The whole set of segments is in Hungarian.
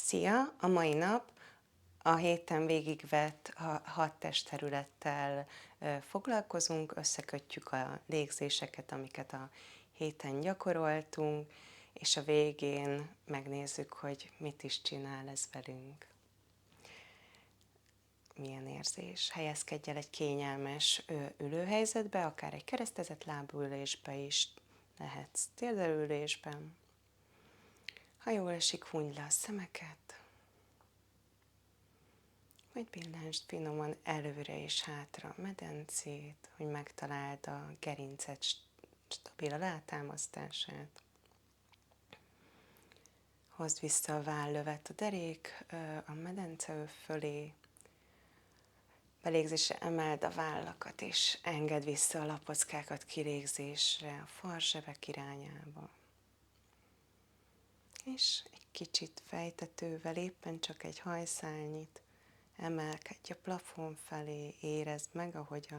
Szia! A mai nap a héten végigvett 6 testterülettel foglalkozunk, összekötjük a légzéseket, amiket a héten gyakoroltunk, és a végén megnézzük, hogy mit is csinál ez velünk. Milyen érzés? Helyezkedj el egy kényelmes ülőhelyzetbe, akár egy keresztezett lábülésbe is lehetsz, térdelülésben. Ha jól esik, hunyd le a szemeket, majd billentsd finoman előre és hátra a medencét, hogy megtaláld a gerincet stabil alátámasztását. Hozd vissza a vállövet a derék a medenceöv fölé. Belégzésre emeld a vállakat, és engedd vissza a lapockákat kilégzésre a farzsebek irányába. És egy kicsit fejtetővel, éppen csak egy hajszálnyit emelkedj a plafon felé, érezd meg, ahogy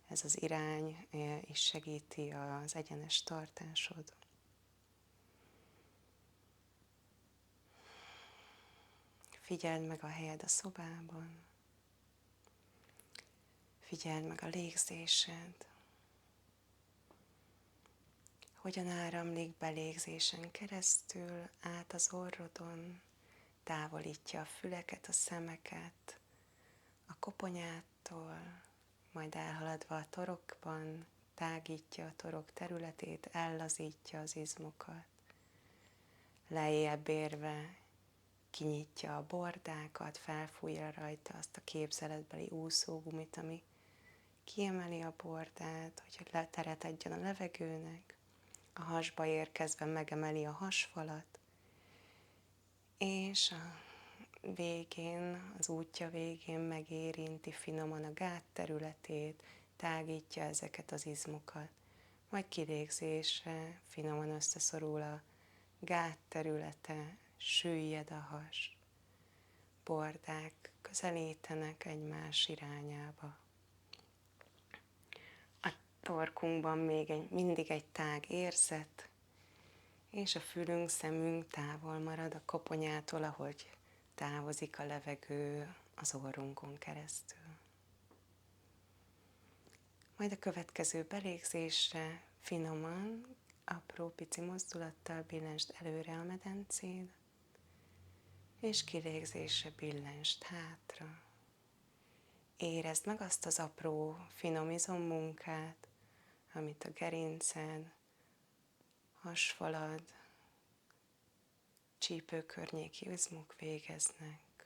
ez az irány is segíti az egyenes tartásod. Figyeld meg a helyed a szobában, figyeld meg a légzésed, hogyan áramlik be légzésen keresztül, át az orrodon, távolítja a füleket, a szemeket, a koponyától, majd elhaladva a torokban, tágítja a torok területét, ellazítja az izmokat. Lejjebb érve kinyitja a bordákat, felfújja rajta azt a képzeletbeli úszógumit, ami kiemeli a bordát, hogy teret adjon a levegőnek. A hasba érkezve megemeli a hasfalat, és a végén, az útja végén megérinti finoman a gát területét, tágítja ezeket az izmokat, majd kilégzésre finoman összeszorul a gát területe, süllyed a has, bordák közelítenek egymás irányába. A torkunkban még mindig egy tág érzet, és a fülünk, szemünk távol marad a koponyától, ahogy távozik a levegő az orrunkon keresztül. Majd a következő belégzésre finoman, apró pici mozdulattal billentsd előre a medencéd, és kilégzésre billentsd hátra. Érezd meg azt az apró, finom izommunkát, amit a gerinced, hasfalad, csípőkörnyéki izmok végeznek.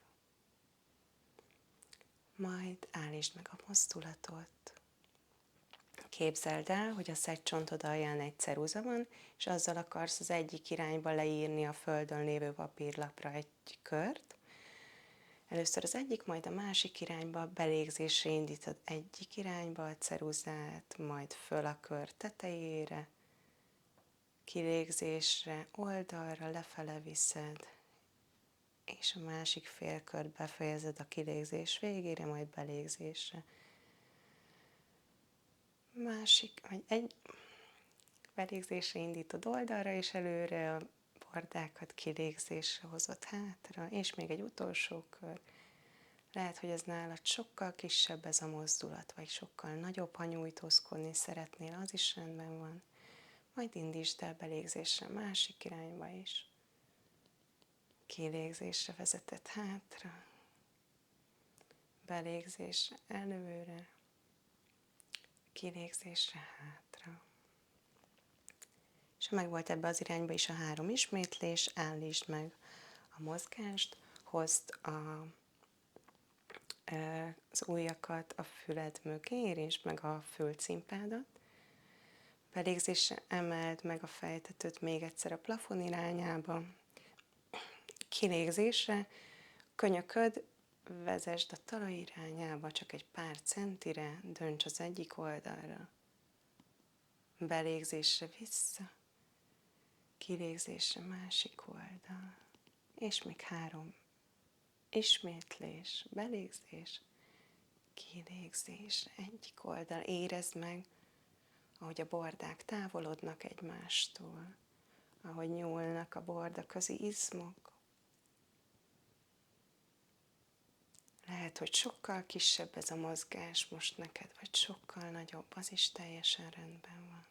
Majd állítsd meg a mozdulatot. Képzeld el, hogy a szegycsontod alján egy ceruza van, és azzal akarsz az egyik irányba leírni a földön lévő papírlapra egy kört. Először az egyik, majd a másik irányba, belégzésre indítod egyik irányba a ceruzát, majd föl a kör tetejére, kilégzésre, oldalra, lefele viszed, és a másik félkört befejezed a kilégzés végére, majd belégzésre. Vagy egy belégzésre indítod oldalra, és előre a bordákat kilégzésre hozod hátra, és még egy utolsó kör. Lehet, hogy ez nálad sokkal kisebb ez a mozdulat, vagy sokkal nagyobb, ha nyújtózkodni szeretnél, az is rendben van. Majd indítsd el belégzésre másik irányba is. Kilégzésre vezeted hátra, belégzésre előre, kilégzésre hátra. És ha megvolt ebbe az irányba is a 3 ismétlés, állítsd meg a mozgást, hozd az ujjakat a füled mögé, érintsd meg a fülcimpádat, belégzésre emeld meg a fejtetőt még egyszer a plafon irányába, kilégzésre könyököd, vezesd a talaj irányába, csak egy pár centire, dönts az egyik oldalra, belégzésre vissza, kilégzésre másik oldal, és még 3 ismétlés, belégzés, kilégzés, egyik oldal. Érezd meg, ahogy a bordák távolodnak egymástól, ahogy nyúlnak a bordaközi izmok, Lehet, hogy sokkal kisebb ez a mozgás most neked, vagy sokkal nagyobb, az is teljesen rendben van.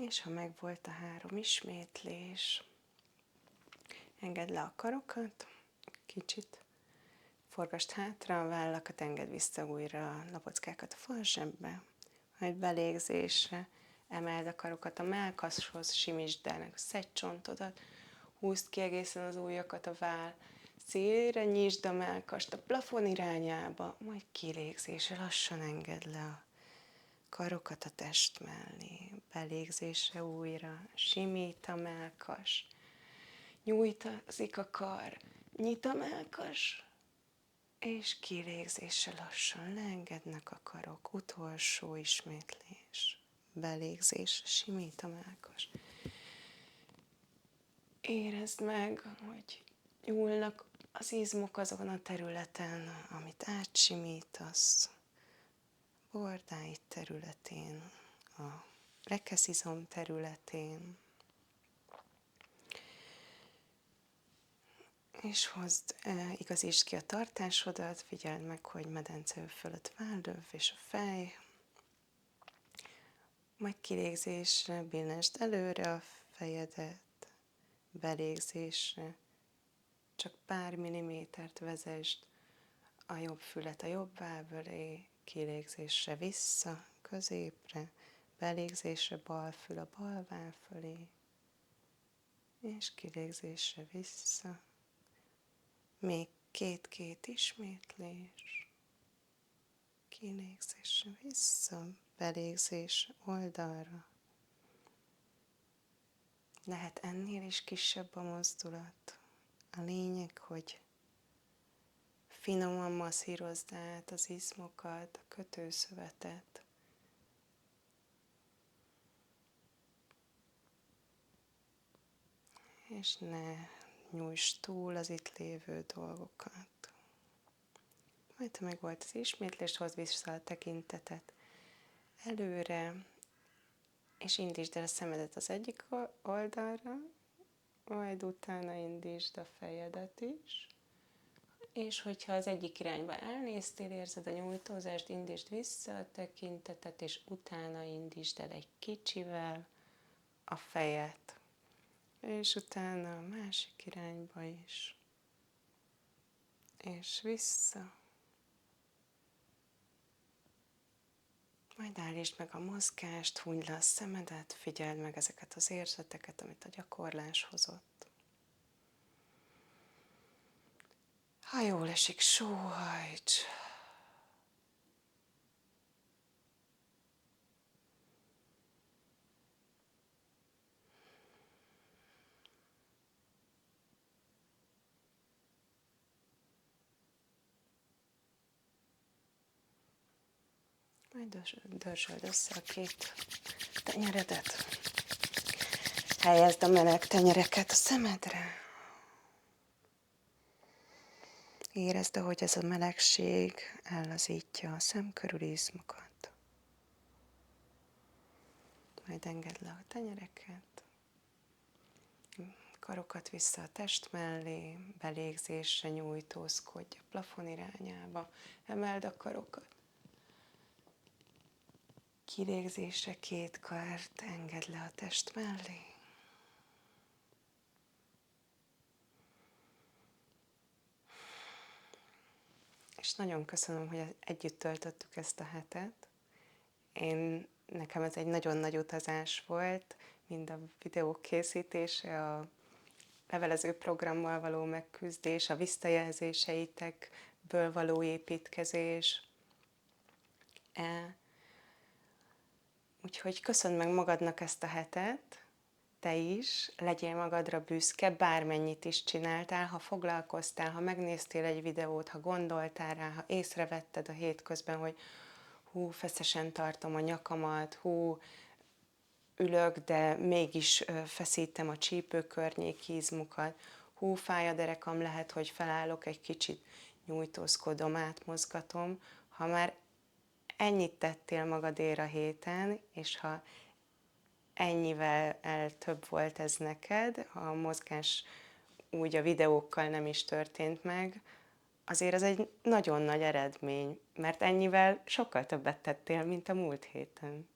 És ha megvolt a 3 ismétlés, engedd le a karokat, kicsit forgasd hátra, a vállakat engedd vissza újra, a lapockákat a farzsebbe, majd belégzésre emeld a karokat a mellkashoz, simítsd el a szegycsontodat, húzd ki egészen az ujjakat a váll szélére, nyisd a mellkast a plafon irányába, majd kilégzésre lassan engedd le a karokat a test mellé, belégzésre újra, simít a mellkas, nyújtazik a kar, nyit a mellkas, és kilégzésre lassan leengednek a karok, utolsó ismétlés, belégzésre simít a mellkas. Érezd meg, hogy nyúlnak az izmok azon a területen, amit átsimítasz, bordáid területén, a rekeszizom területén, és igazítsd ki a tartásodat, figyeld meg, hogy medence fölött vállöv és a fej, majd kilégzésre billensd előre a fejedet, belégzésre csak pár millimétert vezesd a jobb fület a jobb váll elé, kilégzésre vissza, középre, belégzésre bal fül a bal váll fölé, és kilégzésre vissza. Még 2 ismétlés, kilégzésre vissza, belégzés oldalra. Lehet ennél is kisebb a mozdulat. A lényeg, hogy finoman masszírozd át az izmokat, a kötőszövetet. És ne nyújtsd túl az itt lévő dolgokat. Majd, ha megvolt az ismétlés, hozd vissza a tekintetet előre, és indítsd el a szemedet az egyik oldalra, majd utána indítsd a fejedet is. És hogyha az egyik irányba elnéztél, érzed a nyújtózást, indítsd vissza a tekintetet, és utána indítsd el egy kicsivel a fejet. És utána a másik irányba is. És vissza. Majd állítsd meg a mozgást, hunyd le a szemedet, figyeld meg ezeket az érzeteket, amit a gyakorlás hozott. Ha jól esik, sóhajts. Majd dörzsöld össze a 2 tenyeredet. Helyezd a meleg tenyereket a szemedre. Érezd, ahogy ez a melegség ellazítja a szem körüli izmokat. Majd engedd le a tenyereket. Karokat vissza a test mellé, belégzésre nyújtózkodj a plafon irányába. Emeld a karokat. Kilégzésre 2 kart engedd le a test mellé. És nagyon köszönöm, hogy együtt töltöttük ezt a hetet. Nekem ez egy nagyon nagy utazás volt, mind a videók készítése, a levelező programmal való megküzdés, a visszajelzéseitekből való építkezés. Úgyhogy köszönd meg magadnak ezt a hetet, te is, legyél magadra büszke, bármennyit is csináltál, ha foglalkoztál, ha megnéztél egy videót, ha gondoltál rá, ha észrevetted a hétközben, hogy hú, feszesen tartom a nyakamat, hú, ülök, de mégis feszítem a csípőkörnyéki izmokat, hú, fáj a derekam, lehet, hogy felállok egy kicsit, nyújtózkodom, átmozgatom. Ha már ennyit tettél magadért a héten, és ha ennyivel több volt ez neked, a mozgás úgy a videókkal nem is történt meg, azért ez egy nagyon nagy eredmény, mert ennyivel sokkal többet tettél, mint a múlt héten.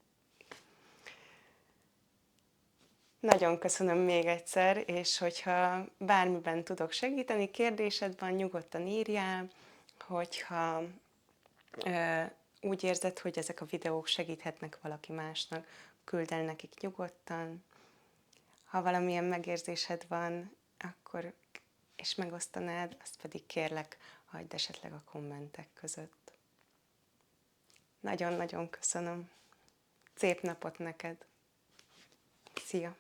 Nagyon köszönöm még egyszer, és hogyha bármiben tudok segíteni, kérdésed van, nyugodtan írjál, hogyha úgy érzed, hogy ezek a videók segíthetnek valaki másnak, küld el nekik nyugodtan. Ha valamilyen megérzésed van, akkor, és megosztanád, azt pedig kérlek, hagyd esetleg a kommentek között. Nagyon-nagyon köszönöm. Szép napot neked! Szia!